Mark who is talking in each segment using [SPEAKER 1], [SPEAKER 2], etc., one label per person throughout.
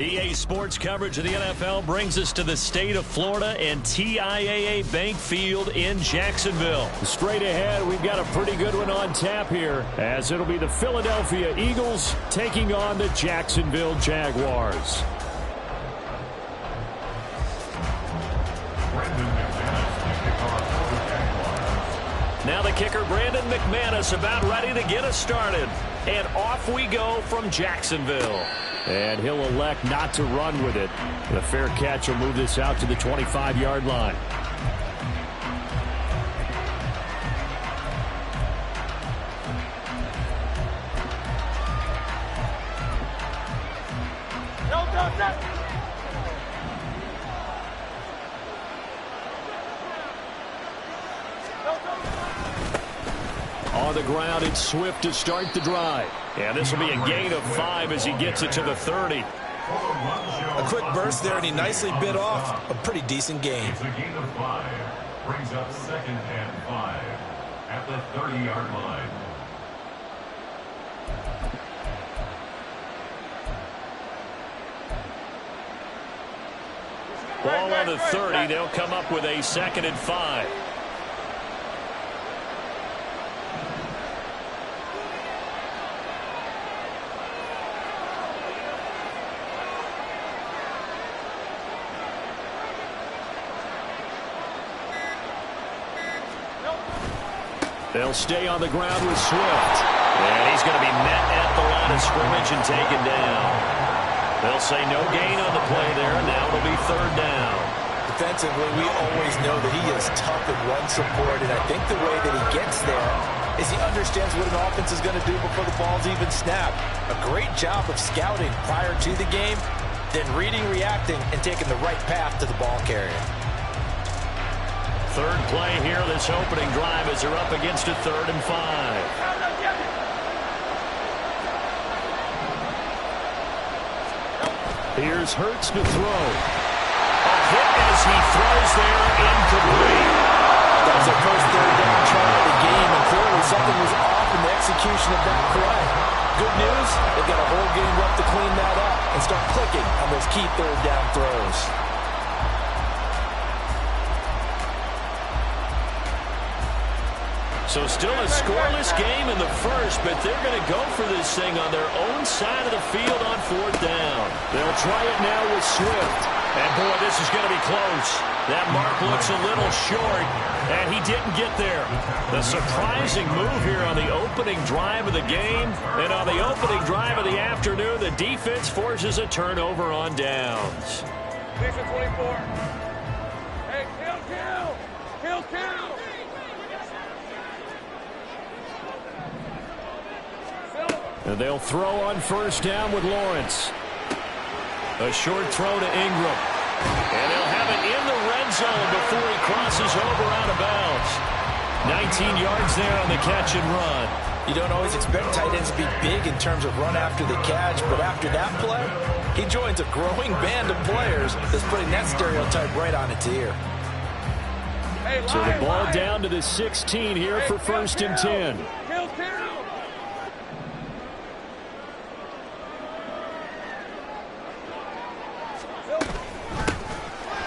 [SPEAKER 1] EA Sports coverage of the NFL brings us to the state of Florida and TIAA Bank Field in Jacksonville.
[SPEAKER 2] Straight ahead, we've got a pretty good one on tap here, as it'll be the Philadelphia Eagles taking on the Jacksonville Jaguars.
[SPEAKER 1] Now the kicker, Brandon McManus, about ready to get us started. And off we go from Jacksonville.
[SPEAKER 2] And he'll elect not to run with it. The fair catch will move this out to the 25-yard line. On the ground, it's Swift to start the drive. And this will be a gain of 5 as he gets it to the 30.
[SPEAKER 3] A quick burst there, and he nicely bit off a pretty decent gain.
[SPEAKER 4] It's a gain of 5. Brings up 2nd and 5 at the 30-yard line.
[SPEAKER 1] Ball on the 30. They'll come up with a 2nd and 5.
[SPEAKER 2] They'll stay on the ground with Swift.
[SPEAKER 1] And he's going to be met at the line of scrimmage and taken down. They'll say no gain on the play there, and now it'll be 3rd down.
[SPEAKER 3] Defensively, we always know that he is tough in run support, and I think the way that he gets there is he understands what an offense is going to do before the ball's even snapped. A great job of scouting prior to the game, then reading, reacting, and taking the right path to the ball carrier.
[SPEAKER 1] 3rd play here, this opening drive, as they're up against a 3rd and 5.
[SPEAKER 2] Here's Hurts to throw.
[SPEAKER 1] A hit as he throws there, incomplete.
[SPEAKER 3] That's their first 3rd down try of the game, and clearly something was off in the execution of that play. Good news, they've got a whole game left to clean that up and start clicking on those key 3rd down throws.
[SPEAKER 1] So still a scoreless game in the first, but they're going to go for this thing on their own side of the field on 4th down.
[SPEAKER 2] They'll try it now with Swift.
[SPEAKER 1] And boy, this is going to be close. That mark looks a little short, and he didn't get there. The surprising move here on the opening drive of the game, and on the opening drive of the afternoon, the defense forces a turnover on downs.
[SPEAKER 5] 24. Hey, kill.
[SPEAKER 2] And they'll throw on 1st down with Lawrence.
[SPEAKER 1] A short throw to Ingram. And they'll have it in the red zone before he crosses over out of bounds. 19 yards there on the catch and run.
[SPEAKER 3] You don't always expect tight ends to be big in terms of run after the catch, but after that play, he joins a growing band of players that's putting that stereotype right on its ear.
[SPEAKER 2] So the ball down to the 16 here for 1st and 10.
[SPEAKER 5] Kill.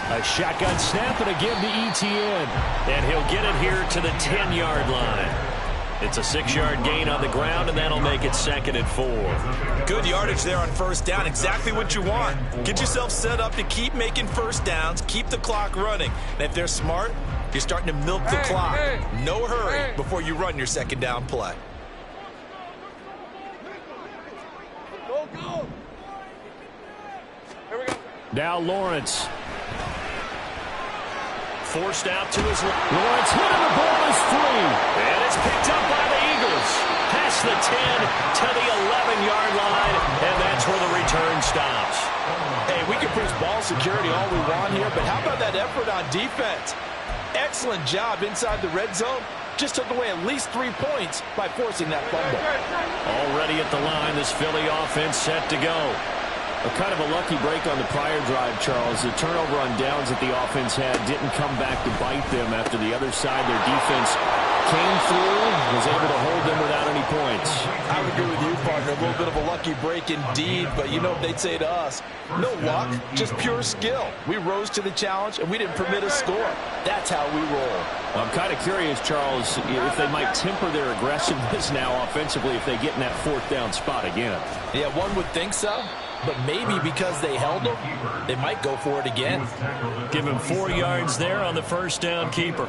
[SPEAKER 2] A shotgun snap and again to ETN.
[SPEAKER 1] And he'll get it here to the 10-yard line. It's a 6-yard gain on the ground, and that'll make it 2nd and 4.
[SPEAKER 3] Good yardage there on 1st down. Exactly what you want. Get yourself set up to keep making 1st downs, keep the clock running. And if they're smart, you're starting to milk the clock. No hurry before you run your 2nd down play.
[SPEAKER 5] Go. Here we go.
[SPEAKER 2] Now Lawrence.
[SPEAKER 1] Forced out to his left.
[SPEAKER 2] Lawrence hit and the ball is free.
[SPEAKER 1] And it's picked up by the Eagles. Past the 10 to the 11-yard line, and that's where the return stops.
[SPEAKER 3] Hey, we can preach ball security all we want here, but how about that effort on defense? Excellent job inside the red zone. Just took away at least 3 points by forcing that fumble.
[SPEAKER 1] Already at the line, this Philly offense set to go.
[SPEAKER 2] Kind of a lucky break on the prior drive, Charles. The turnover on downs that the offense had didn't come back to bite them after the other side. Their defense came through, was able to hold them without any points.
[SPEAKER 3] I would agree with you, partner. A little bit of a lucky break indeed, but you know what they'd say to us? No luck, just pure skill. We rose to the challenge, and we didn't permit a score. That's how we roll.
[SPEAKER 2] I'm kind of curious, Charles, if they might temper their aggressiveness now offensively if they get in that fourth down spot again.
[SPEAKER 3] Yeah, one would think so. But maybe because they held him, they might go for it again.
[SPEAKER 1] Give him 4 yards there on the first down keeper.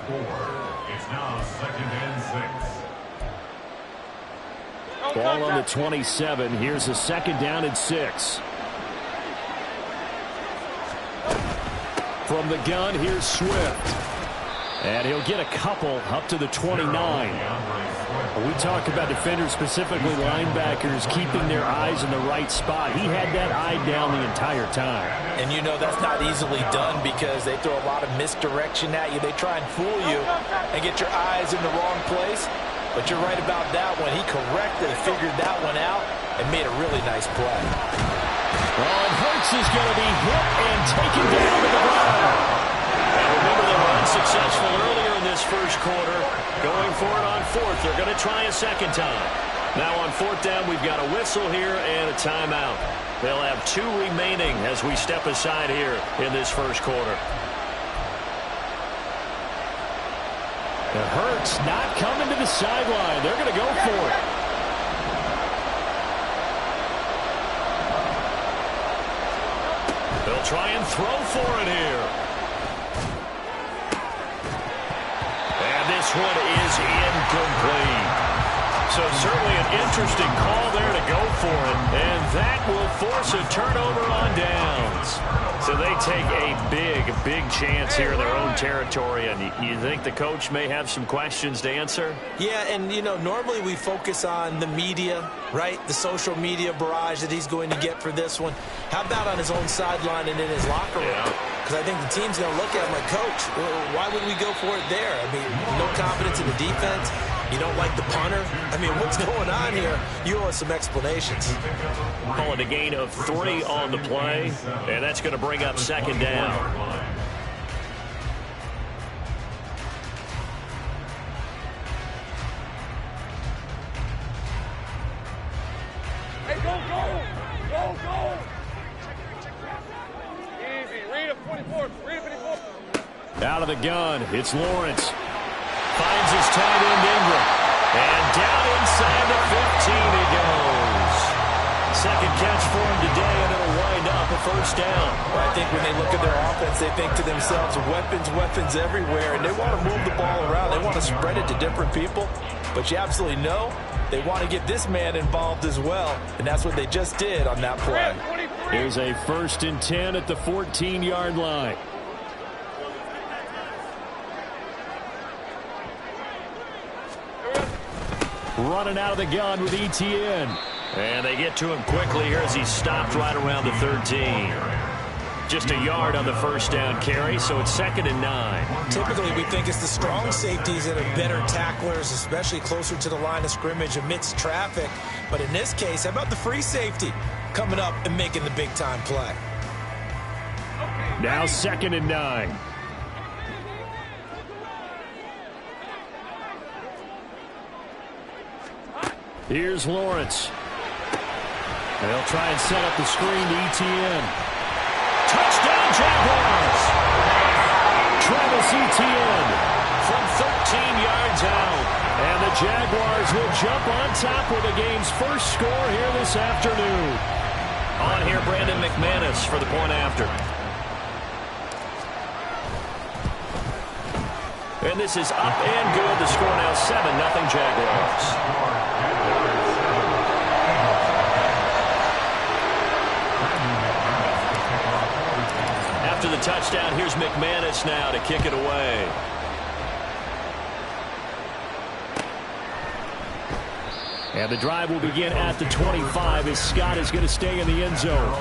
[SPEAKER 4] It's now 2nd and 6.
[SPEAKER 2] Ball on the 27. Here's a 2nd down and 6. From the gun, here's Swift. And he'll get a couple up to the 29. We talk about defenders, specifically linebackers, keeping their eyes in the right spot. He had that eye down the entire time.
[SPEAKER 3] And you know that's not easily done because they throw a lot of misdirection at you. They try and fool you and get your eyes in the wrong place. But you're right about that one. He correctly figured that one out and made a really nice play.
[SPEAKER 2] Well, and Hurts is going to be hit and taken down to the ground.
[SPEAKER 1] And remember, they were unsuccessful earlier in this first quarter. Going for it on fourth. They're going to try a second time. Now on fourth down, we've got a whistle here and a timeout. They'll have 2 remaining as we step aside here in this first quarter.
[SPEAKER 2] The Hurts not coming to the sideline. They're going to go for it.
[SPEAKER 1] They'll try and throw for it here. And this one is incomplete. So certainly an interesting call there to go for it. And that will force a turnover on downs. So they take a big chance here in their own territory. And you think the coach may have some questions to answer?
[SPEAKER 3] Yeah, and, you know, normally we focus on the media, right? The social media barrage that he's going to get for this one. How about on his own sideline and in his locker room? Because I think the team's going to look at him like, Coach, why would we go for it there? I mean, no confidence in the defense. You don't like the punter? I mean, what's going on here? You owe us some explanations.
[SPEAKER 1] Calling a gain of 3 on the play, and that's going to bring up 2nd down.
[SPEAKER 5] Hey, go! Easy. Read him, 24. Read him, 24.
[SPEAKER 2] Out of the gun, it's Lawrence. Finds his tight end Ingram. And down inside the 15 he goes. Second catch for him today, and it'll wind up a first down.
[SPEAKER 3] Well, I think when they look at their offense, they think to themselves, weapons everywhere, and they want to move the ball around. They want to spread it to different people. But you absolutely know they want to get this man involved as well, and that's what they just did on that play.
[SPEAKER 2] Here's a 1st and 10 at the 14-yard line. Running out of the gun with ETN.
[SPEAKER 1] And they get to him quickly here as he's stopped right around the 13. Just a yard on the first down carry, so it's 2nd and 9.
[SPEAKER 3] Typically, we think it's the strong safeties that are better tacklers, especially closer to the line of scrimmage amidst traffic. But in this case, how about the free safety coming up and making the big-time play?
[SPEAKER 2] Now 2nd and 9. Here's Lawrence. They'll try and set up the screen to ETN. Touchdown, Jaguars! Travis Etienne from 13 yards out. And the Jaguars will jump on top with the game's first score here this afternoon.
[SPEAKER 1] On here, Brandon McManus for the point after. And this is up and good. The score now 7-0 Jaguars. After the touchdown, here's McManus now to kick it away.
[SPEAKER 2] And the drive will begin at the 25 as Scott is going to stay in the end zone.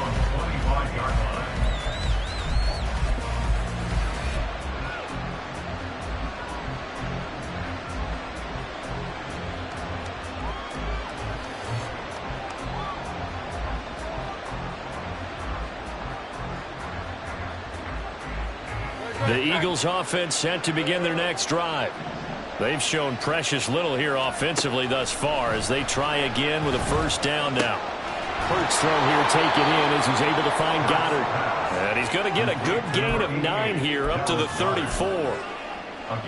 [SPEAKER 1] The Eagles offense set to begin their next drive. They've shown precious little here offensively thus far as they try again with a first down now. Hurts throw here taken in as he's able to find Goddard. And he's going to get a good gain of 9 here up to the 34.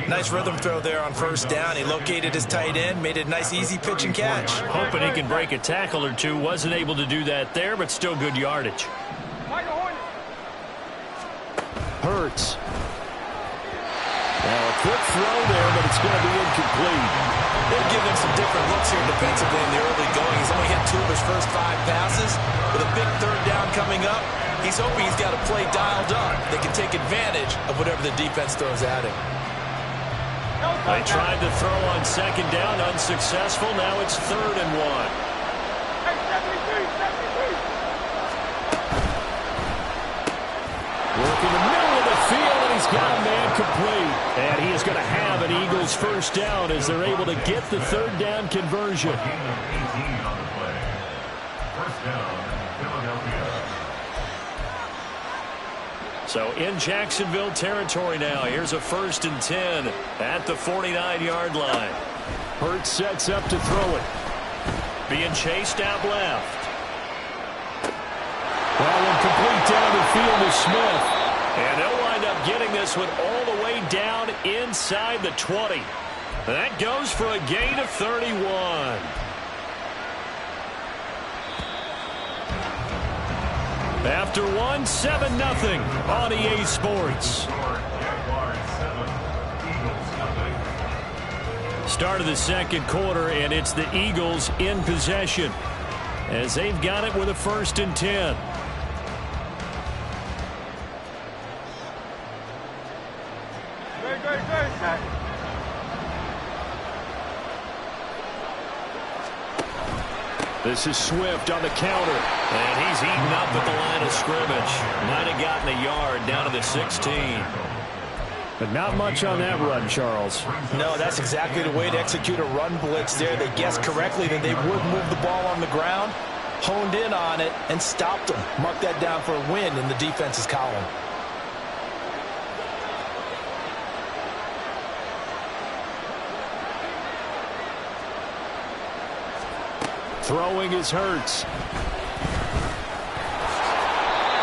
[SPEAKER 3] Nice rhythm throw there on first down. He located his tight end, made it a nice easy pitch and catch.
[SPEAKER 1] Hoping he can break a tackle or two. Wasn't able to do that there, but still good yardage. Hurts. Now a quick throw there, but it's going to be incomplete.
[SPEAKER 3] They'll give him some different looks here defensively in the early going. He's only hit 2 of his first 5 passes. With a big third down coming up, he's hoping he's got a play dialed up. They can take advantage of whatever the defense throws at him.
[SPEAKER 1] They tried to throw on second down, unsuccessful. Now it's 3rd and 1. Working the middle of the field, and he's got a man complete. And he is going to have an Eagles first down as they're able to get the 3rd down conversion.
[SPEAKER 4] Gain of 18 on the play. First down, Philadelphia.
[SPEAKER 1] So in Jacksonville territory now. Here's a 1st and 10 at the 49-yard line. Hurts sets up to throw it. Being chased out left. Well, incomplete down the field to Smith. And they'll wind up getting this one all the way down inside the 20. That goes for a gain of 31. After 1, 7-0 on EA Sports. Start of the second quarter, and it's the Eagles in possession as they've got it with a 1st and 10. This is Swift on the counter. And he's eaten up at the line of scrimmage. Might have gotten a yard down to the 16. But not much on that run, Charles.
[SPEAKER 3] No, that's exactly the way to execute a run blitz there. They guessed correctly that they would move the ball on the ground, honed in on it, and stopped them. Mark that down for a win in the defense's column.
[SPEAKER 1] Throwing is Hurts.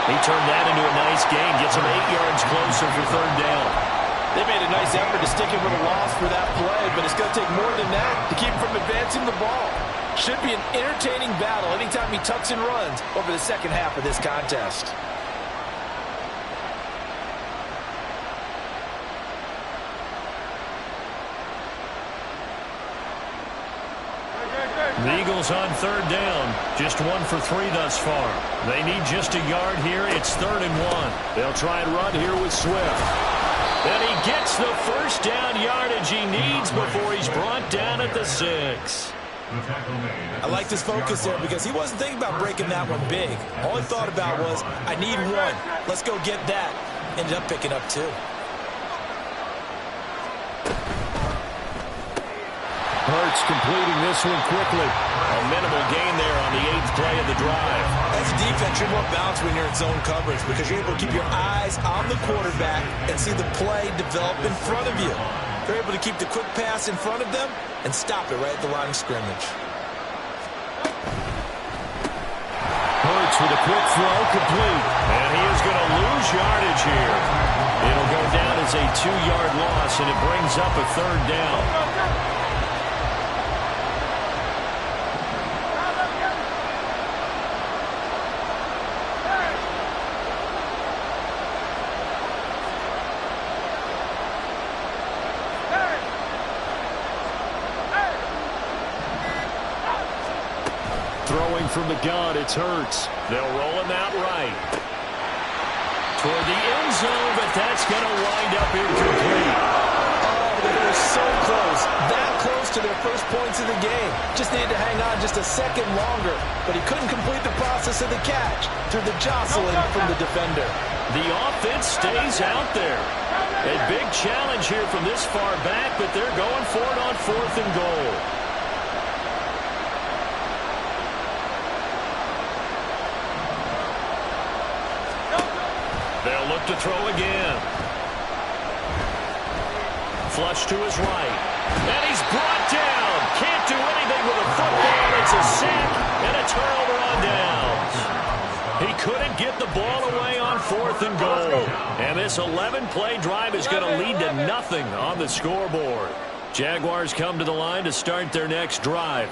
[SPEAKER 1] He turned that into a nice gain. Gets him 8 yards closer for 3rd down.
[SPEAKER 3] They made a nice effort to stick him with a loss for that play, but it's going to take more than that to keep him from advancing the ball. Should be an entertaining battle anytime he tucks and runs over the second half of this contest.
[SPEAKER 1] The Eagles on 3rd down. Just 1 for 3 thus far. They need just a yard here. It's 3rd and 1. They'll try and run here with Swift. And he gets the first down yardage he needs before he's brought down at the 6.
[SPEAKER 3] I like this focus there because he wasn't thinking about breaking that one big. All he thought about was, I need 1. Let's go get that. Ended up picking up 2.
[SPEAKER 1] Hurts completing this one quickly. A minimal gain there on the 8th play of the drive.
[SPEAKER 3] As a defense, you're more balanced when you're in zone coverage because you're able to keep your eyes on the quarterback and see the play develop in front of you. They're able to keep the quick pass in front of them and stop it right at the line of scrimmage.
[SPEAKER 1] Hurts with a quick throw, complete. And he is going to lose yardage here. It'll go down as a 2-yard loss, and it brings up a 3rd down. Throwing from the gun, it's Hurts. They'll roll him out right. Toward the end zone, but that's going to wind up incomplete.
[SPEAKER 3] Oh, they were so close. That close to their first points of the game. Just needed to hang on just a second longer. But he couldn't complete the process of the catch through the jostling from the defender.
[SPEAKER 1] The offense stays out there. A big challenge here from this far back, but they're going for it on 4th and goal. They'll look to throw again. flush to his right. And he's brought down. Can't do anything with a football. It's a sack and a turnover on downs. He couldn't get the ball away on 4th and goal. And this 11-play drive is going to lead to nothing on the scoreboard. Jaguars come to the line to start their next drive.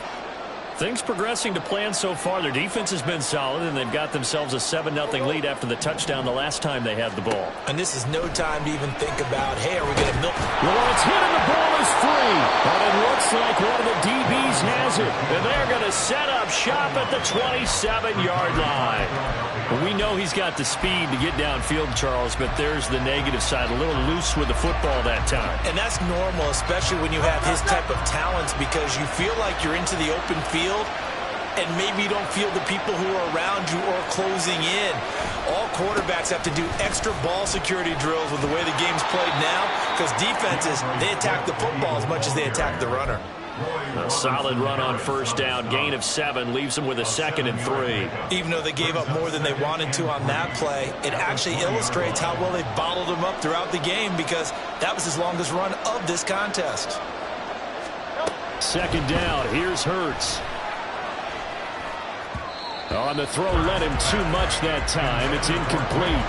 [SPEAKER 1] Things progressing to plan so far. Their defense has been solid, and they've got themselves a 7-0 lead after the touchdown the last time they had the ball.
[SPEAKER 3] And this is no time to even think about, hey, are we going to milk?
[SPEAKER 2] Lawrence hit and the ball is free. But it looks like one of the DBs has it.
[SPEAKER 1] And they're going to set up shop at the 27-yard line. Well, we know he's got the speed to get downfield, Charles, but there's the negative side. A little loose with the football that time.
[SPEAKER 3] And that's normal, especially when you have his type of talents, because you feel like you're into the open field, and maybe you don't feel the people who are around you or closing in. All quarterbacks have to do extra ball security drills with the way the game's played now, because defenses, they attack the football as much as they attack the runner.
[SPEAKER 1] A solid run on 1st down. Gain of 7 leaves them with a 2nd and 3.
[SPEAKER 3] Even though they gave up more than they wanted to on that play, it actually illustrates how well they bottled them up throughout the game, because that was his longest run of this contest.
[SPEAKER 2] 2nd down. Here's Hurts. On the throw, led him too much that time. It's incomplete.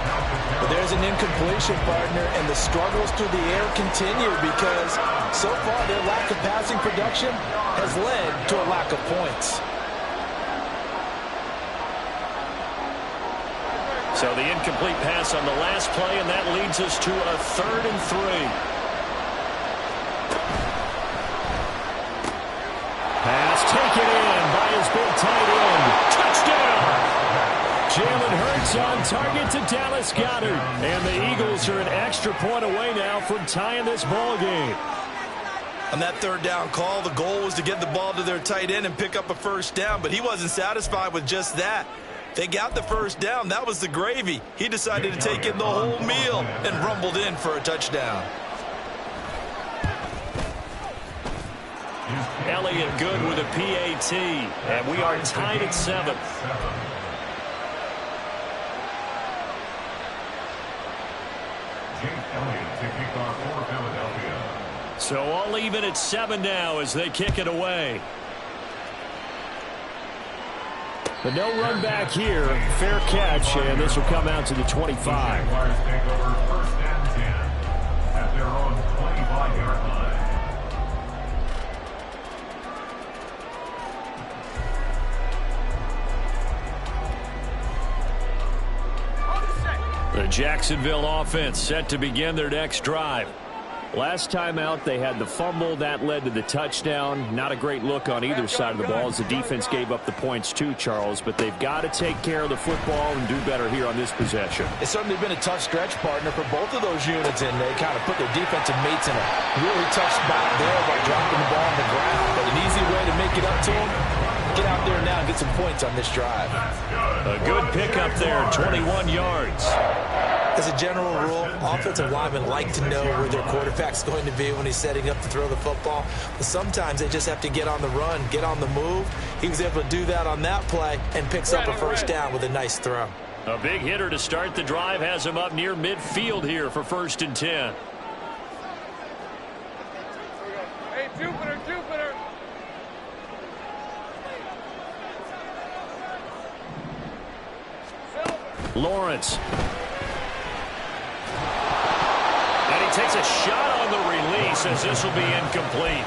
[SPEAKER 3] Well, there's an incompletion, partner, and the struggles through the air continue, because so far their lack of passing production has led to a lack of points.
[SPEAKER 1] So the incomplete pass on the last play, and that leads us to a 3rd and 3.
[SPEAKER 2] Pass taken in by his big tight end. Touchdown! Jalen Hurts on target to Dallas Goedert. And the Eagles are an extra point away now from tying this ball game.
[SPEAKER 3] On that 3rd down call, the goal was to get the ball to their tight end and pick up a 1st down, but he wasn't satisfied with just that. They got the 1st down. That was the gravy. He decided to take in the whole meal and rumbled in for a touchdown.
[SPEAKER 1] Elliott good with a PAT, and we are tied at 7. So all even at 7 now as they kick it away.
[SPEAKER 2] But no run back here. Fair catch, and this will come out to the 25.
[SPEAKER 4] Jaguars take over 1st and 10 at their own 25-yard line.
[SPEAKER 1] The Jacksonville offense set to begin their next drive.
[SPEAKER 2] Last time out, they had the fumble. That led to the touchdown. Not a great look on either side of the ball as the defense gave up the points too, Charles. But they've got to take care of the football and do better here on this possession.
[SPEAKER 3] It's certainly been a tough stretch, partner, for both of those units, and they kind of put their defensive mates in a really tough spot there by dropping the ball on the ground. But an easy way to make it up to them, get out there now and get some points on this drive.
[SPEAKER 1] A good pickup there, 21 yards.
[SPEAKER 3] As a general rule, offensive linemen like to know where their quarterback's going to be when he's setting up to throw the football. But sometimes they just have to get on the run, get on the move. He was able to do that on that play and picks up a 1st down with a nice throw.
[SPEAKER 1] A big hitter to start the drive has him up near midfield here for 1st and 10.
[SPEAKER 5] Hey, Jupiter, Jupiter.
[SPEAKER 1] Lawrence. And he takes a shot on the release as this will be incomplete.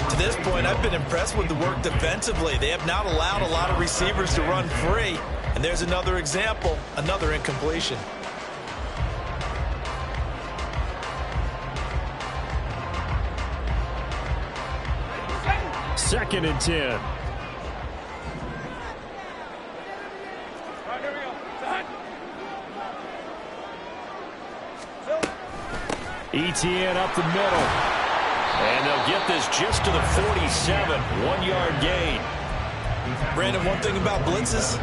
[SPEAKER 3] To this point, I've been impressed with the work defensively. They have not allowed a lot of receivers to run free. And there's another example, another incompletion.
[SPEAKER 2] Second and 10.
[SPEAKER 5] All right, here we go. Side.
[SPEAKER 2] ETN up the middle.
[SPEAKER 1] And they'll get this just to the 47. 1-yard gain.
[SPEAKER 3] Brandon, one thing about blitzes,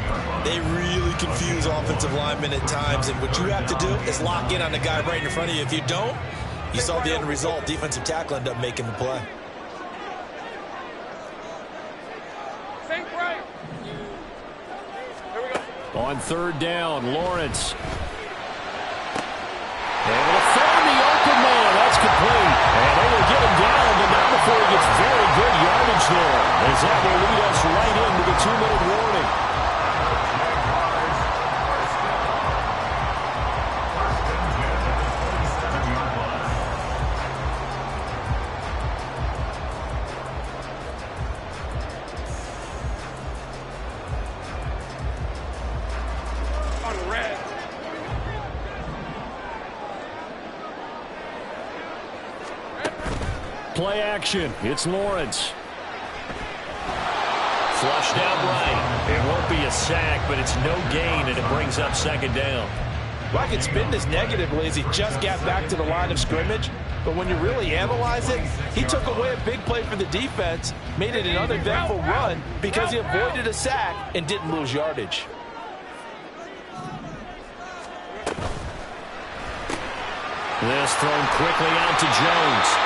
[SPEAKER 3] they really confuse offensive linemen at times, and what you have to do is lock in on the guy right in front of you. If you don't, you saw the end result. Defensive tackle ended up making the play.
[SPEAKER 5] Sink right. Here we go.
[SPEAKER 2] On 3rd down, Lawrence. Able to find the open man. That's complete. And they will
[SPEAKER 1] as that will lead us right into the 2-minute warning. Play action. It's Lawrence. Flushed out right. It won't be a sack, but it's no gain, and it brings up second down.
[SPEAKER 3] Well, I could spin this negatively as he just got back to the line of scrimmage. But when you really analyze it, he took away a big play for the defense, made it an uneventful run because he avoided a sack and didn't lose yardage.
[SPEAKER 1] This thrown quickly out to Jones.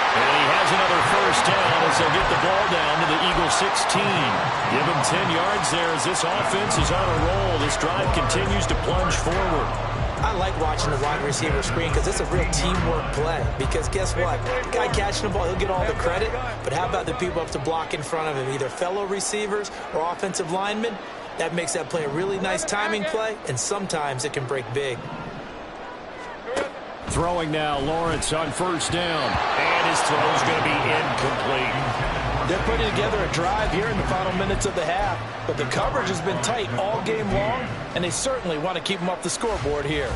[SPEAKER 1] And he has another first down as they'll get the ball down to the Eagles 16. Give him 10 yards there as this offense is on a roll. This drive continues to plunge forward.
[SPEAKER 6] I like watching the wide receiver screen because it's a real teamwork play. Because guess what? The guy catching the ball, he'll get all the credit. But how about the people up to block in front of him, either fellow receivers or offensive linemen? That makes that play a really nice timing play, and sometimes it can break big.
[SPEAKER 1] Throwing now, Lawrence on first down. And his throw's going to be incomplete.
[SPEAKER 3] They're putting together a drive here in the final minutes of the half, but the coverage has been tight all game long, and they certainly want to keep them off the scoreboard here.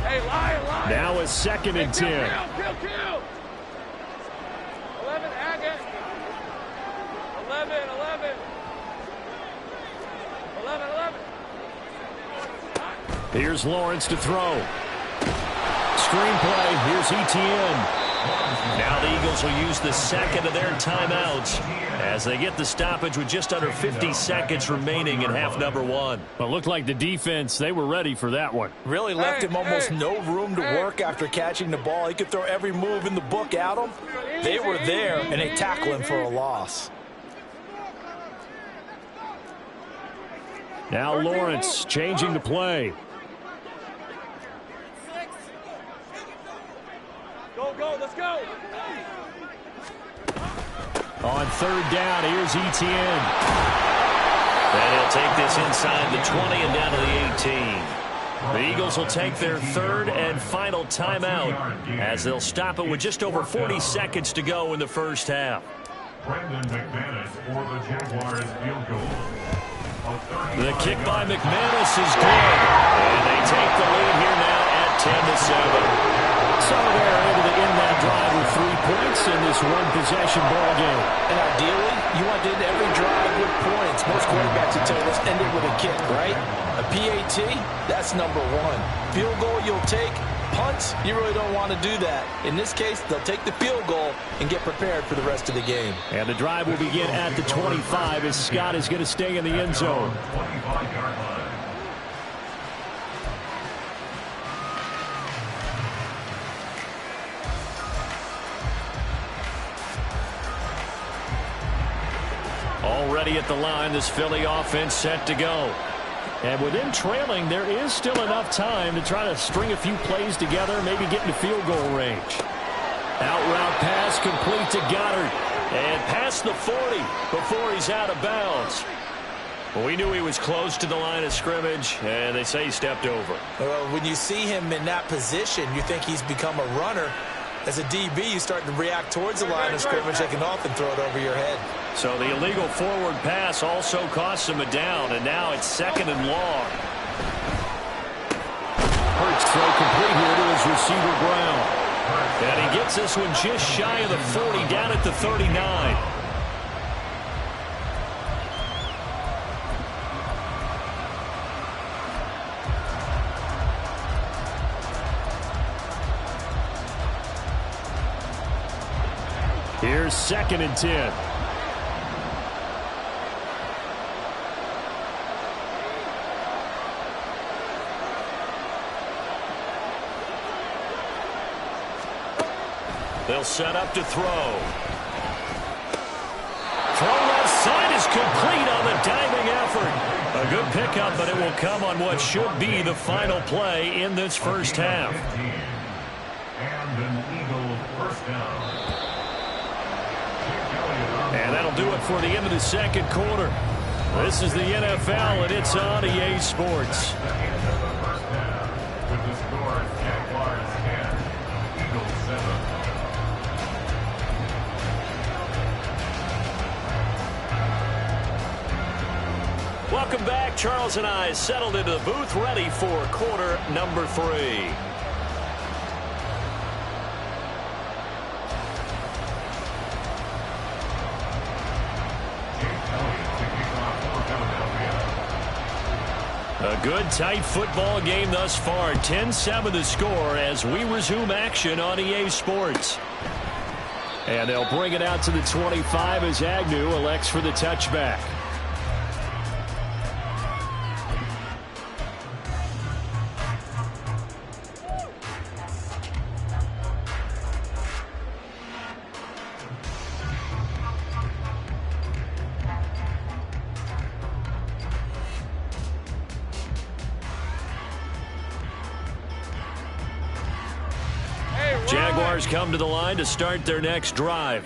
[SPEAKER 5] Hey, lie.
[SPEAKER 1] Now a 2nd and 10.
[SPEAKER 5] Kill. 11, Agate. 11. 11.
[SPEAKER 1] Here's Lawrence to throw. Screenplay. Here's Etienne. Now the Eagles will use the second of their timeouts as they get the stoppage with just under 50 seconds remaining in half number 1.
[SPEAKER 2] Well, it looked like the defense, they were ready for that one.
[SPEAKER 3] Really left him almost no room to work after catching the ball. He could throw every move in the book at him. They were there, and they tackle him for a loss.
[SPEAKER 2] Now Lawrence changing the play.
[SPEAKER 5] Go, let's go.
[SPEAKER 2] On third down, here's Etienne.
[SPEAKER 1] And he'll take this inside the 20 and down to the 18. The Eagles will take their third and final timeout as they'll stop it with just over 40 seconds to go in the first half.
[SPEAKER 4] Brendan McManus for the Jaguars field goal.
[SPEAKER 1] The kick by McManus is good. And they take the lead here now at 10-7.
[SPEAKER 2] So they're able to end that drive with 3 points in this one-possession ball game.
[SPEAKER 3] And ideally, you want to end every drive with points. Most quarterbacks would tell you, let's end it with a kick, right? A PAT, that's number 1. Field goal you'll take. Punts, you really don't want to do that. In this case, they'll take the field goal and get prepared for the rest of the game.
[SPEAKER 2] And the drive will begin at the 25 as Scott is going to stay in the end zone.
[SPEAKER 4] 25-yard line.
[SPEAKER 1] Already at the line, this Philly offense set to go.
[SPEAKER 2] And with them trailing, there is still enough time to try to string a few plays together, maybe get into field goal range.
[SPEAKER 1] Out route pass complete to Goddard. And past the 40 before he's out of bounds. Well, we knew he was close to the line of scrimmage, and they say he stepped over.
[SPEAKER 6] Well, when you see him in that position, you think he's become a runner. As a DB, you start to react towards the line of scrimmage. They can often throw it over your head.
[SPEAKER 1] So the illegal forward pass also costs him a down, and now it's 2nd and long.
[SPEAKER 2] Hurts throw complete here to his receiver Brown.
[SPEAKER 1] And he gets this one just shy of the 40, down at the 39.
[SPEAKER 2] Here's 2nd and 10.
[SPEAKER 1] They'll set up to throw. Throw left side is complete on the diving effort. A good pickup but it will come on what should be the final play in this first half.
[SPEAKER 4] And an Eagle first down.
[SPEAKER 1] And that'll do it for the end of the second quarter. This is the NFL, and it's on EA Sports.
[SPEAKER 4] With the score, Jaguars 10, Eagles 7.
[SPEAKER 1] Welcome back. Charles and I settled into the booth, ready for quarter number 3. A good, tight football game thus far. 10-7 the score as we resume action on EA Sports. And they'll bring it out to the 25 as Agnew elects for the touchback. Jaguars come to the line to start their next drive.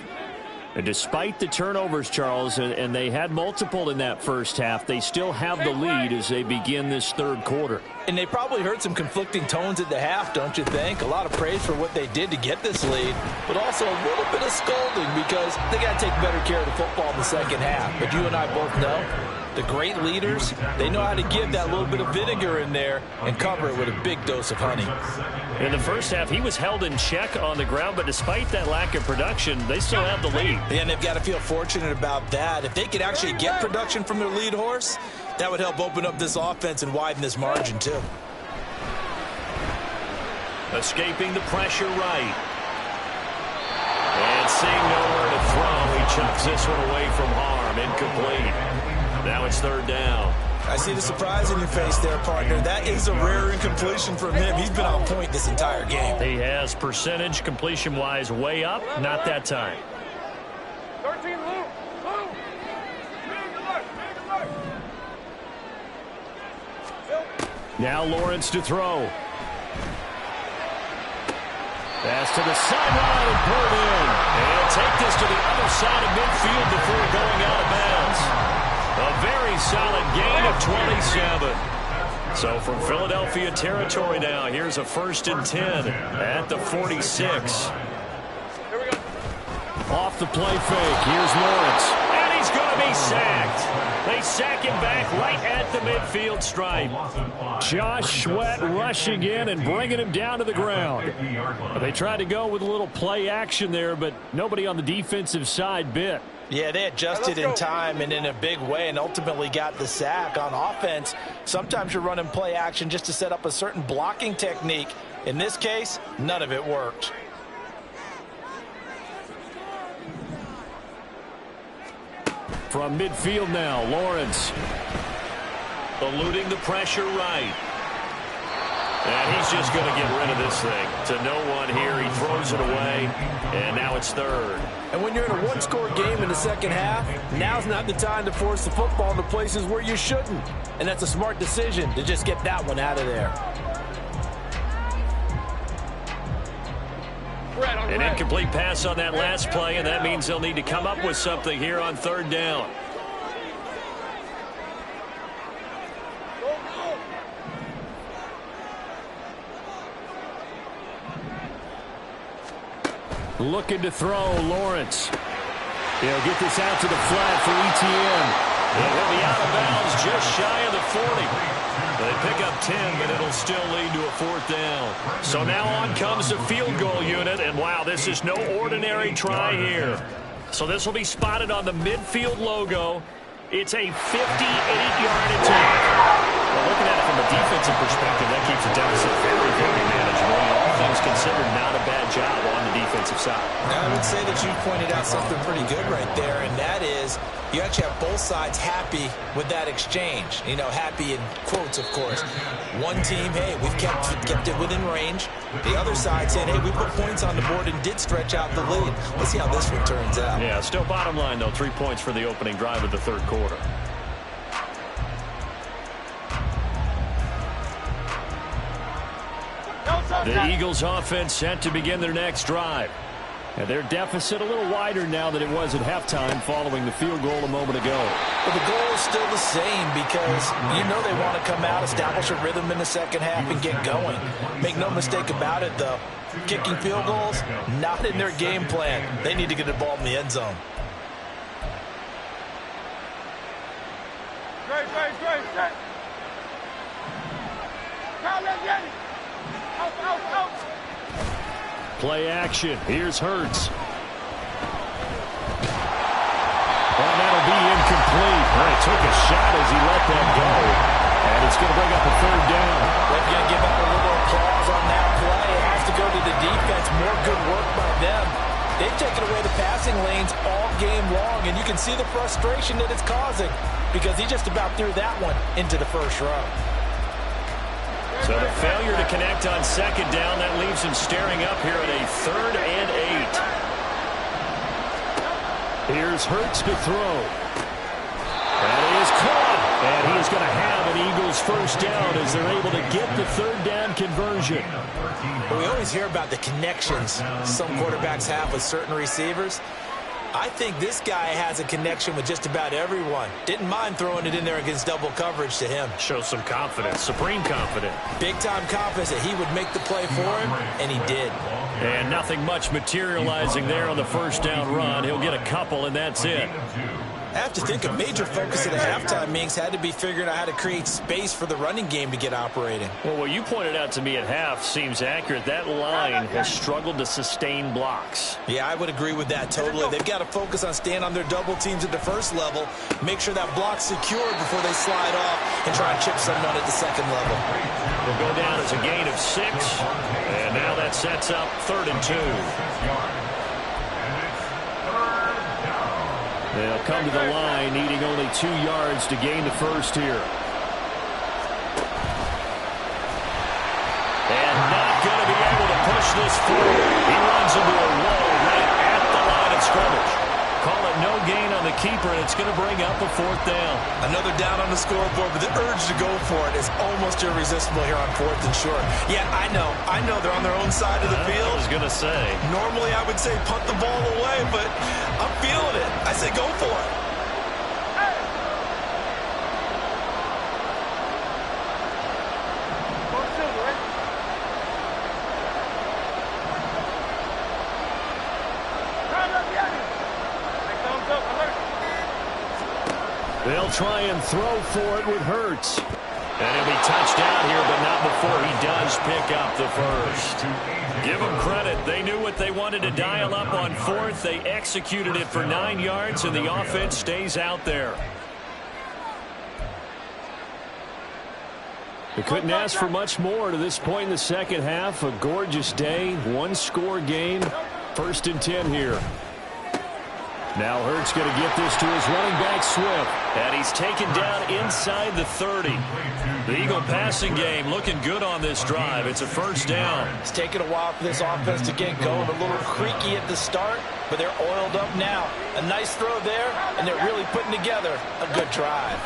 [SPEAKER 1] And despite the turnovers, Charles, and they had multiple in that first half, they still have the lead as they begin this third quarter.
[SPEAKER 6] And they probably heard some conflicting tones at the half, don't you think? A lot of praise for what they did to get this lead, but also a little bit of scolding because they got to take better care of the football in the second half. But you and I both know the great leaders, they know how to give that little bit of vinegar in there and cover it with a big dose of honey.
[SPEAKER 1] In the first half, he was held in check on the ground, but despite that lack of production, they still have the lead.
[SPEAKER 6] And they've got to feel fortunate about that. If they could actually get production from their lead horse, that would help open up this offense and widen this margin too.
[SPEAKER 1] Escaping the pressure right. And seeing nowhere to throw, he chucks this one away from harm. Incomplete. Now it's third down.
[SPEAKER 6] I see the surprise in your face there, partner. That is a rare incompletion from him. He's been on point this entire game.
[SPEAKER 1] He has percentage completion-wise way up. Not that time.
[SPEAKER 5] 13, Lou.
[SPEAKER 1] Now Lawrence to throw. Pass to the sideline and pulled in. And take this to the other side of midfield before going out of bounds. A very solid gain of 27. So from Philadelphia territory now, here's a 1st and 10 at the 46. Off the play fake, here's Lawrence. And he's going to be sacked. They sack him back right at the midfield stripe. Josh Sweat rushing in and bringing him down to the ground. They tried to go with a little play action there, but nobody on the defensive side bit.
[SPEAKER 6] Yeah, they adjusted in time and in a big way and ultimately got the sack. On offense, sometimes you're running play action just to set up a certain blocking technique. In this case, none of it worked.
[SPEAKER 1] From midfield now, Lawrence eluding the pressure right. And he's just going to get rid of this thing to no one here. He throws it away, and now it's third.
[SPEAKER 6] And when you're in a one-score game in the second half, now's not the time to force the football into places where you shouldn't. And that's a smart decision to just get that one out of there.
[SPEAKER 1] An incomplete pass on that last play, and that means they'll need to come up with something here on third down. Looking to throw, Lawrence. He'll get this out to the flat for ETN. He'll be out of bounds just shy of the 40. They pick up 10, but it'll still lead to a 4th down. So now on comes the field goal unit, and wow, this is no ordinary try here. So this will be spotted on the midfield logo. It's a 58-yard attack. Well, looking at it from a defensive perspective, that keeps the deficit very, very manageable. All things considered, not a bad job on the defensive side.
[SPEAKER 6] Now, I would say that you pointed out something pretty good right there, and that is you actually have both sides happy with that exchange. You know, happy in quotes, of course. One team, hey, we've kept it within range. The other side saying, hey, we put points on the board and did stretch out the lead. Let's see how this one turns out.
[SPEAKER 1] Yeah, still bottom line, though, 3 points for the opening drive of the third quarter. The Eagles offense set to begin their next drive.
[SPEAKER 2] And their deficit a little wider now than it was at halftime following the field goal a moment ago.
[SPEAKER 3] But the goal is still the same because you know they want to come out, establish a rhythm in the second half, and get going. Make no mistake about it, though. Kicking field goals, not in their game plan. They need to get the ball in the end zone.
[SPEAKER 5] Straight. Out.
[SPEAKER 2] Play action. Here's Hurts.
[SPEAKER 1] Oh, that'll be incomplete. Well, he took a shot as he let that go. And it's going to bring up a third down.
[SPEAKER 3] They're going to give out a little applause on that play. It has to go to the defense. More good work by them. They've taken away the passing lanes all game long, and you can see the frustration that it's causing because he just about threw that one into the first row.
[SPEAKER 1] So the failure to connect on second down, that leaves him staring up here at a 3rd and 8.
[SPEAKER 2] Here's Hurts to throw.
[SPEAKER 1] That is caught. And he is going to have an Eagles first down as they're able to get the 3rd down conversion.
[SPEAKER 3] Well, we always hear about the connections some quarterbacks have with certain receivers. I think this guy has a connection with just about everyone. Didn't mind throwing it in there against double coverage to him.
[SPEAKER 1] Shows some confidence, supreme confidence.
[SPEAKER 3] Big-time confidence that he would make the play for him, and he did.
[SPEAKER 1] And nothing much materializing there on the first down run. He'll get a couple, and that's it.
[SPEAKER 3] I have to think a major focus of the halftime meetings had to be figuring out how to create space for the running game to get operating.
[SPEAKER 1] Well, what you pointed out to me at half seems accurate. That line has struggled to sustain blocks.
[SPEAKER 3] Yeah, I would agree with that totally. They've got to focus on staying on their double teams at the first level, make sure that block's secured before they slide off and try and chip someone at the second level.
[SPEAKER 1] Will go down as a gain of 6, and now that sets up 3rd and 2.
[SPEAKER 2] They'll come to the line, needing only 2 yards to gain the first here.
[SPEAKER 1] And not going to be able to push this forward. He runs into a wall right at the line of scrimmage. Call it no gain on the keeper, and it's going to bring up a 4th down.
[SPEAKER 3] Another down on the scoreboard, but the urge to go for it is almost irresistible here on 4th and short. Yeah, I know they're on their own side of the field.
[SPEAKER 1] I was going to say.
[SPEAKER 3] Normally I would say punt the ball away, but I'm feeling it. I say go for it.
[SPEAKER 2] They'll try and throw for it with Hurts.
[SPEAKER 1] And he'll be touched down here, but not before he does pick up the first. Give them credit. They knew what they wanted to dial up on 4th. They executed it for 9 yards, and the offense stays out there.
[SPEAKER 2] They couldn't ask for much more to this point in the second half. A gorgeous day, 1-score game. 1st and 10 here. Now Hurts going to get this to his running back, Swift.
[SPEAKER 1] And he's taken down inside the 30. The Eagle passing game looking good on this drive. It's a first down.
[SPEAKER 3] It's taken a while for this offense to get going. A little creaky at the start, but they're oiled up now. A nice throw there, and they're really putting together a good drive.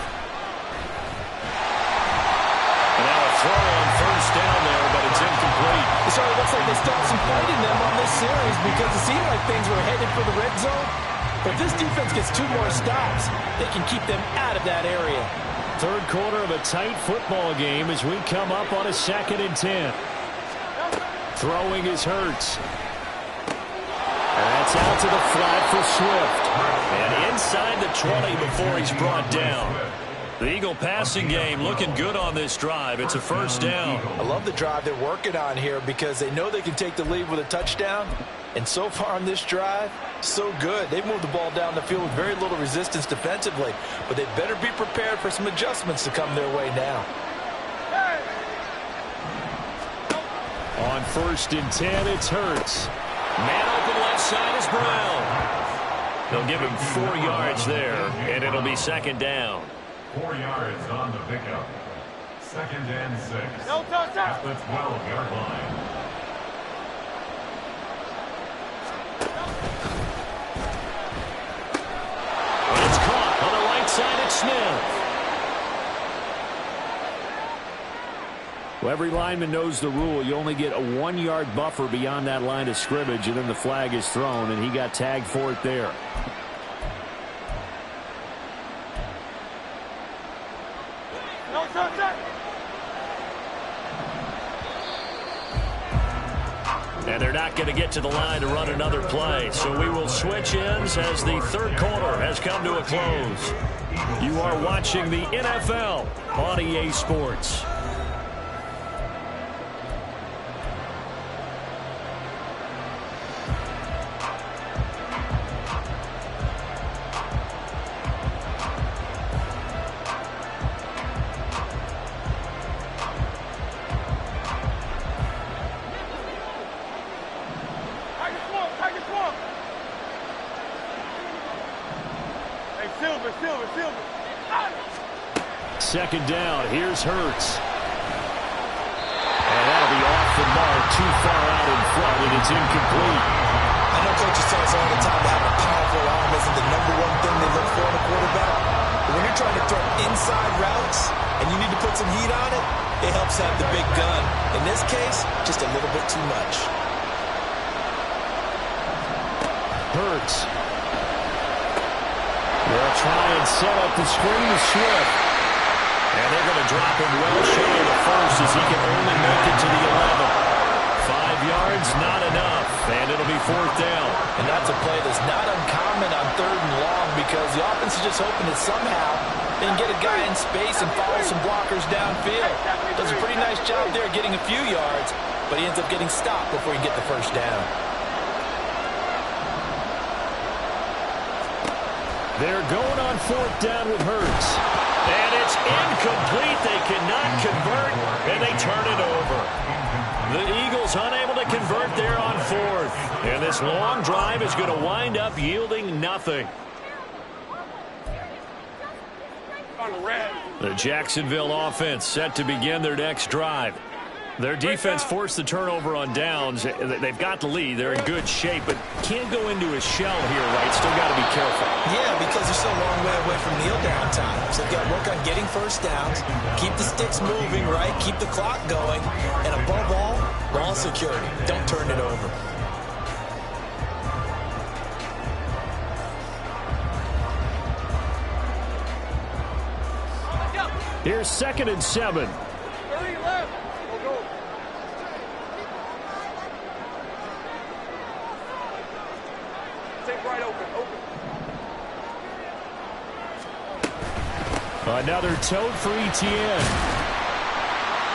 [SPEAKER 1] And now a throw on first down there, but it's incomplete.
[SPEAKER 3] It certainly looks like they still have some fight in them on this series because it seemed like things were headed for the red zone. But if this defense gets 2 more stops, they can keep them out of that area.
[SPEAKER 2] 3rd quarter of a tight football game as we come up on a 2nd and 10. Throwing is Hurts. And that's out to the flat for Swift.
[SPEAKER 1] And inside the 20 before he's brought down. The Eagle passing game looking good on this drive. It's a first down.
[SPEAKER 3] I love the drive they're working on here because they know they can take the lead with a touchdown. And so far on this drive, so good. They've moved the ball down the field with very little resistance defensively. But they better be prepared for some adjustments to come their way now.
[SPEAKER 2] On 1st and 10, it's Hurts.
[SPEAKER 1] Man open left side is Brown. They'll give him 4 yards there, and it'll be 2nd down.
[SPEAKER 4] 4 yards on the pickup. 2nd and 6.
[SPEAKER 5] No touch
[SPEAKER 4] At the 12-yard line.
[SPEAKER 1] But it's caught on the right side at Smith.
[SPEAKER 2] Well, every lineman knows the rule. You only get a 1-yard buffer beyond that line of scrimmage, and then the flag is thrown, and he got tagged for it there.
[SPEAKER 1] And they're not going to get to the line to run another play. So we will switch ends as the third quarter has come to a close. You are watching the NFL on EA Sports.
[SPEAKER 2] Second down, here's Hurts. And that'll be off the mark, too far out in front, and it's incomplete.
[SPEAKER 6] I know coaches tell us all the time that having a powerful arm isn't the #1 thing they look for in a quarterback. But when you're trying to throw inside routes and you need to put some heat on it, it helps have the big gun. In this case, just a little bit too much.
[SPEAKER 2] Hurts. They'll try and set up the screen to Swift.
[SPEAKER 1] And they're going to drop him well shy of the first as he can only make it to the 11. 5 yards, not enough, and it'll be fourth down.
[SPEAKER 3] And that's a play that's not uncommon on 3rd and long because the offense is just hoping that somehow they can get a guy in space and follow some blockers downfield. Does a pretty nice job there getting a few yards, but he ends up getting stopped before he can get the first down.
[SPEAKER 2] They're going on 4th down with Hurts.
[SPEAKER 1] And it's incomplete. They cannot convert, and they turn it over. The Eagles unable to convert there on 4th. And this long drive is going to wind up yielding nothing. The Jacksonville offense set to begin their next drive. Their defense forced the turnover on downs. They've got the lead. They're in good shape, but can't go into a shell here, right? Still got to be careful.
[SPEAKER 6] Yeah, because they're so long way away from kneel down times. They've got to work on getting first downs, keep the sticks moving, right? Keep the clock going, and above all, ball security. Don't turn it over.
[SPEAKER 2] Here's 2nd and 7.
[SPEAKER 5] 30 left. Go. Take right open.
[SPEAKER 2] Another tote for Etienne.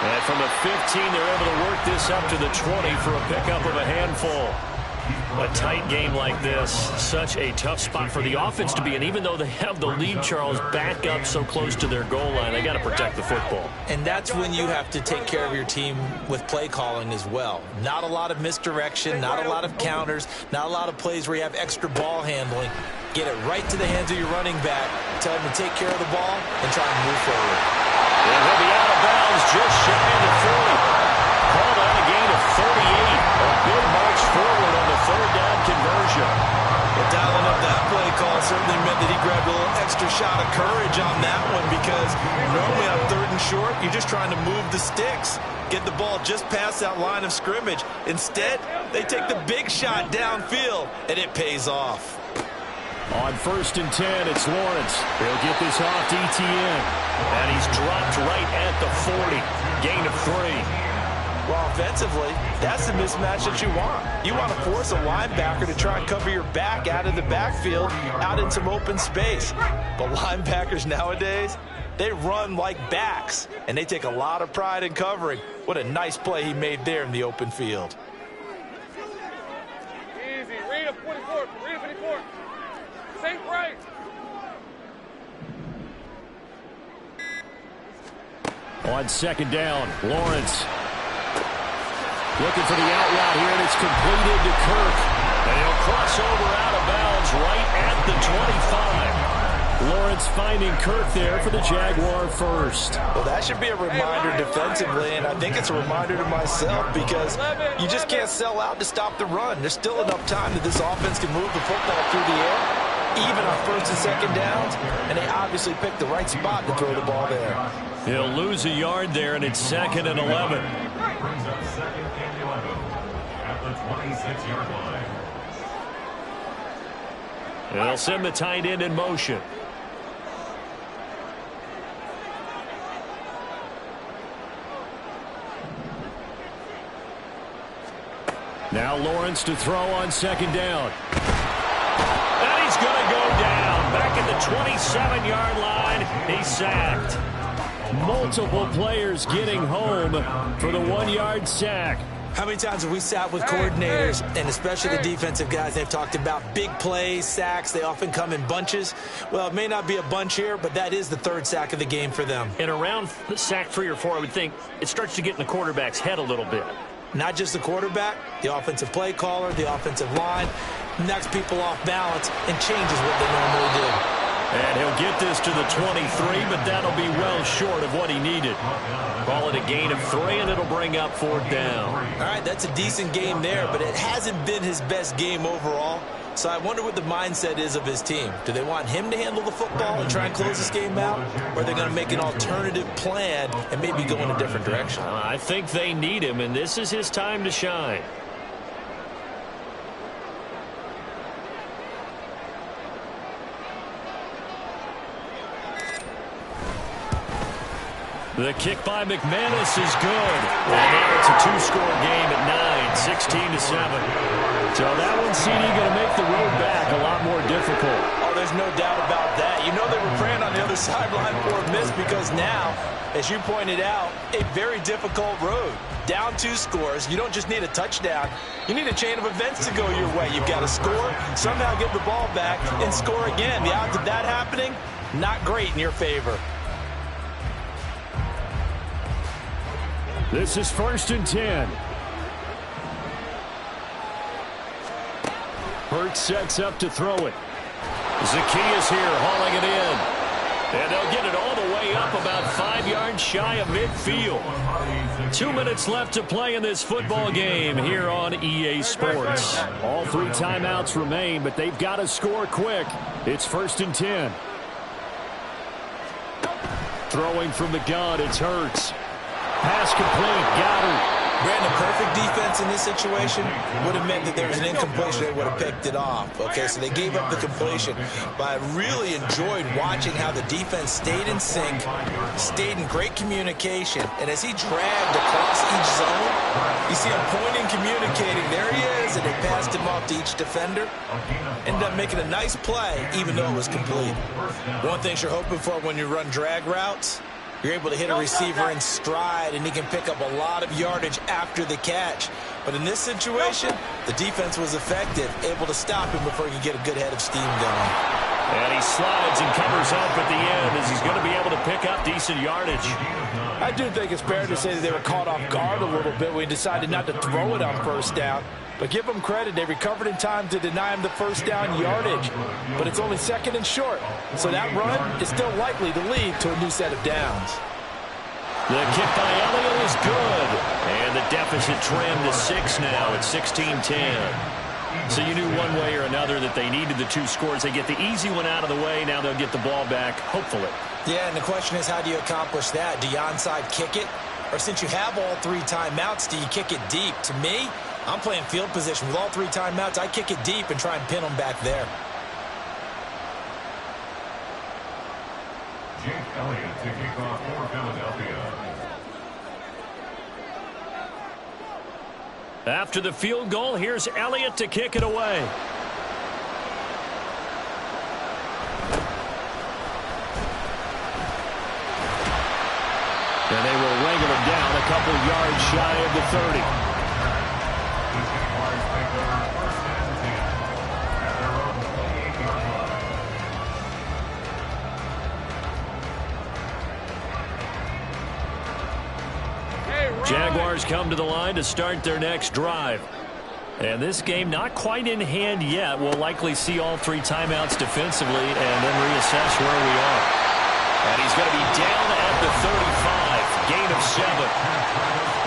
[SPEAKER 1] And from the 15, they're able to work this up to the 20 for a pickup of a handful. A tight game like this, such a tough spot for the offense to be in. Even though they have the lead, Charles, back up so close to their goal line, they got to protect the football.
[SPEAKER 6] And that's when you have to take care of your team with play calling as well. Not a lot of misdirection, not a lot of counters, not a lot of plays where you have extra ball handling. Get it right to the hands of your running back, tell him to take care of the ball, and try and move forward.
[SPEAKER 1] And he'll be out of bounds just shy of the 40. Called on a gain of 38. A big march forward on the 3rd down conversion.
[SPEAKER 3] But dialing up that play call certainly meant that he grabbed a little extra shot of courage on that one because normally on 3rd and short, you're just trying to move the sticks, get the ball just past that line of scrimmage. Instead, they take the big shot downfield, and it pays off.
[SPEAKER 2] On 1st and 10, it's Lawrence. He'll get this off to Etienne.
[SPEAKER 1] And he's dropped right at the 40. Gain of 3.
[SPEAKER 3] Well, offensively, that's the mismatch that you want. You want to force a linebacker to try and cover your back out of the backfield, out in some open space. But linebackers nowadays, they run like backs, and they take a lot of pride in covering. What a nice play he made there in the open field.
[SPEAKER 5] Easy. Read a 44. Read a 54. Think right.
[SPEAKER 2] On 2nd down, Lawrence. Looking for the out route here, and it's completed to Kirk.
[SPEAKER 1] And he'll cross over out of bounds right at the 25.
[SPEAKER 2] Lawrence finding Kirk there for the Jaguar first.
[SPEAKER 3] Well, that should be a reminder defensively, and I think it's a reminder to myself because you just can't sell out to stop the run. There's still enough time that this offense can move the football through the air. even on first and second downs, and they obviously picked the right spot to throw the ball there.
[SPEAKER 1] He'll lose a yard there, and it's 2nd and 11.
[SPEAKER 4] Brings up 2nd and 11 at the 26-yard line.
[SPEAKER 1] They'll send the tight end in motion. Now Lawrence to throw on 2nd down. And he's going to go down. Back at the 27-yard line. He's sacked. Multiple players getting home for the 1-yard sack.
[SPEAKER 6] How many times have we sat with coordinators, and especially the defensive guys, they've talked about big plays, sacks. They often come in bunches. Well, it may not be a bunch here, but that is the 3rd sack of the game for them.
[SPEAKER 2] And around sack 3 or 4, I would think it starts to get in the quarterback's head a little bit.
[SPEAKER 6] Not just the quarterback, the offensive play caller, the offensive line, knocks people off balance and changes what they normally do.
[SPEAKER 1] And he'll get this to the 23, but that'll be well short of what he needed. Call it a gain of 3, and it'll bring up 4th down.
[SPEAKER 6] All right, that's a decent game there, but it hasn't been his best game overall. So I wonder what the mindset is of his team. Do they want him to handle the football and try and close this game out? Or are they going to make an alternative plan and maybe go in a different direction?
[SPEAKER 1] I think they need him, and this is his time to shine. The kick by McManus is good. And now it's a 2-score game at 9, 16-7. So that one, CD, going to make the road back a lot more difficult.
[SPEAKER 3] Oh, there's no doubt about that. You know they were praying on the other sideline for a miss because now, as you pointed out, a very difficult road. Down 2 scores. You don't just need a touchdown. You need a chain of events to go your way. You've got to score, somehow get the ball back, and score again. The odds of that happening, not great in your favor.
[SPEAKER 2] This is 1st and 10. Hurts sets up to throw it.
[SPEAKER 1] Zacchaeus here hauling it in. And they'll get it all the way up about 5 yards shy of midfield. 2 minutes left to play in this football game here on EA Sports.
[SPEAKER 2] All 3 timeouts remain, but they've got to score quick. It's 1st and 10. Throwing from the gun, it's Hurts. Pass complete. Goddard.
[SPEAKER 6] Brandon, perfect defense in this situation would have meant that there was an incompletion. They would have picked it off. Okay, so they gave up the completion. But I really enjoyed watching how the defense stayed in sync, stayed in great communication. And as he dragged across each zone, you see him pointing, communicating. There he is, and they passed him off to each defender. Ended up making a nice play, even though it was complete. One thing you're hoping for when you run drag routes, you're able to hit a receiver in stride, and he can pick up a lot of yardage after the catch. But in this situation, the defense was effective, able to stop him before he could get a good head of steam going.
[SPEAKER 1] And he slides and covers up at the end as he's going to be able to pick up decent yardage.
[SPEAKER 3] I do think it's fair to say that they were caught off guard a little bit when he decided not to throw it on 1st down. But give them credit, they recovered in time to deny him the 1st down yardage. But it's only 2nd and short, so that run is still likely to lead to a new set of downs.
[SPEAKER 1] The kick by Elliott is good. And the deficit trimmed to 6 now at 16-10. So you knew one way or another that they needed the 2 scores. They get the easy one out of the way. Now they'll get the ball back, hopefully.
[SPEAKER 6] Yeah, and the question is, how do you accomplish that? Do you onside kick it? Or since you have all 3 timeouts, do you kick it deep? To me, I'm playing field position. With all 3 timeouts, I kick it deep and try and pin them back there.
[SPEAKER 4] Jake Elliott to kick off for Philadelphia.
[SPEAKER 1] After the field goal, here's Elliott to kick it away. And they will wrangle him down a couple yards shy of the 30. Jaguars come to the line to start their next drive. And this game not quite in hand yet. We'll likely see all 3 timeouts defensively and then reassess where we are. And he's going to be down at the 35. Gain of 7.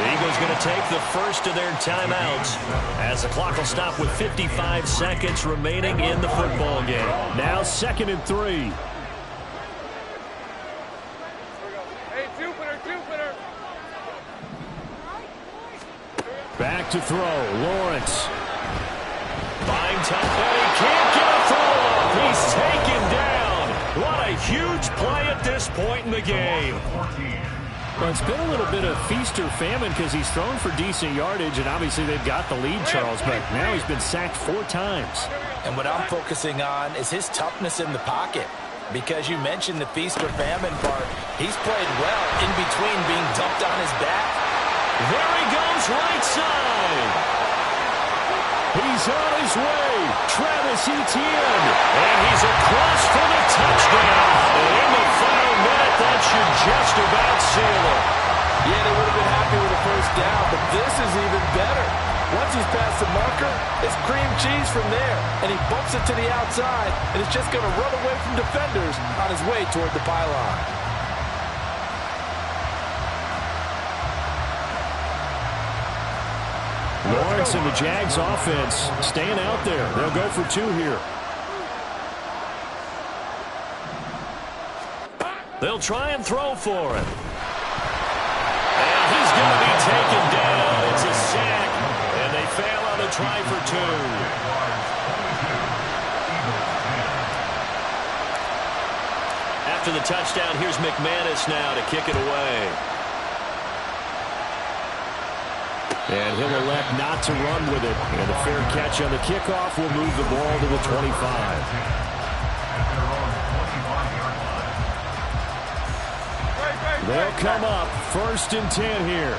[SPEAKER 1] The Eagles going to take the first of their timeouts as the clock will stop with 55 seconds remaining in the football game.
[SPEAKER 2] Now 2nd and 3.
[SPEAKER 5] Hey, two-footer.
[SPEAKER 2] Back to throw. Lawrence.
[SPEAKER 1] Fine time, and he can't get a throw off. He's taken down. What a huge play at this point in the game.
[SPEAKER 2] Well, it's been a little bit of feast or famine because he's thrown for decent yardage, and obviously they've got the lead, Charles, but now he's been sacked 4 times.
[SPEAKER 3] And what I'm focusing on is his toughness in the pocket. Because you mentioned the feast or famine part, he's played well in between being dumped on his back.
[SPEAKER 1] There he goes, right side.
[SPEAKER 2] He's on his way. Travis Etienne.
[SPEAKER 1] And he's across for the touchdown. And in the final minute, that should just about seal it.
[SPEAKER 3] Yeah, they would have been happy with a first down, but this is even better. Once he's past the marker, it's cream cheese from there. And he bumps it to the outside, and it's just going to run away from defenders on his way toward the pylon.
[SPEAKER 2] Lawrence and the Jags offense staying out there. They'll go for 2 here.
[SPEAKER 1] They'll try and throw for it. And he's going to be taken down. It's a sack. And they fail on the try for 2. After the touchdown, here's McManus now to kick it away.
[SPEAKER 2] And he'll elect not to run with it. And a fair catch on the kickoff will move the ball to the 25. They'll come up 1st and 10 here.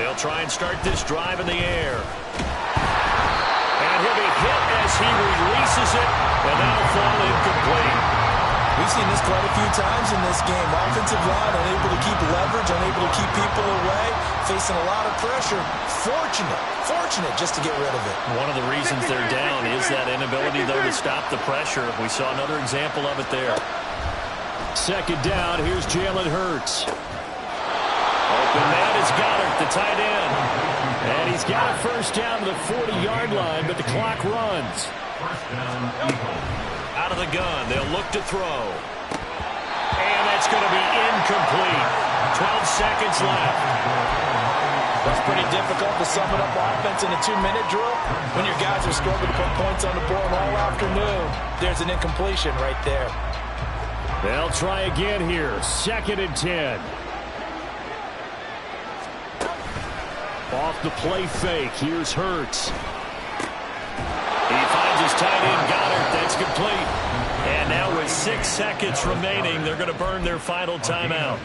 [SPEAKER 1] They'll try and start this drive in the air. And he'll be hit as he releases it, and that'll fall incomplete.
[SPEAKER 3] We've seen this quite a few times in this game. Offensive line unable to keep leverage, unable to keep people away, facing a lot of pressure. Fortunate just to get rid of it.
[SPEAKER 1] One of the reasons they're down is that inability, though, to stop the pressure. We saw another example of it there.
[SPEAKER 2] 2nd down, here's Jalen Hurts.
[SPEAKER 1] Open man is Goddard, the tight end.
[SPEAKER 2] And he's got a first down to the 40-yard line, but the clock runs.
[SPEAKER 1] Out of the gun, they'll look to throw. And that's going to be incomplete. 12 seconds left.
[SPEAKER 3] That's pretty difficult to sum it up offense in a 2-minute drill when your guys are struggling to put points on the board all afternoon. There's an incompletion right there.
[SPEAKER 2] They'll try again here. 2nd and 10. Off the play fake. Here's Hurts.
[SPEAKER 1] He finds his tight end, Goddard. That's complete. And now with 6 seconds remaining, they're going to burn their final timeout.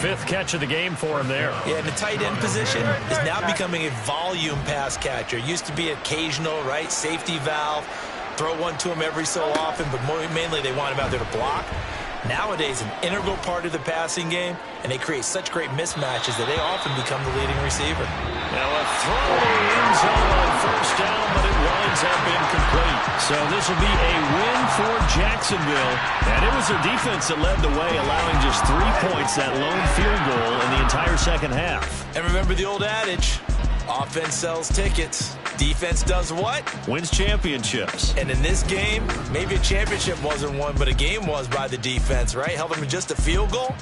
[SPEAKER 1] 5th catch of the game for him there.
[SPEAKER 3] Yeah, and the tight end position is now becoming a volume pass catcher. Used to be occasional, right? Safety valve. Throw one to him every so often, but mainly they want him out there to block. Nowadays, an integral part of the passing game, and they create such great mismatches that they often become the leading receiver.
[SPEAKER 1] Now a throw in the end zone on first down, but it winds up incomplete. So this will be a win for Jacksonville. And it was their defense that led the way, allowing just 3 points, that lone field goal in the entire second half.
[SPEAKER 3] And remember the old adage, offense sells tickets. Defense does what?
[SPEAKER 1] Wins championships.
[SPEAKER 3] And in this game, maybe a championship wasn't won, but a game was by the defense, right? Held them to just a field goal.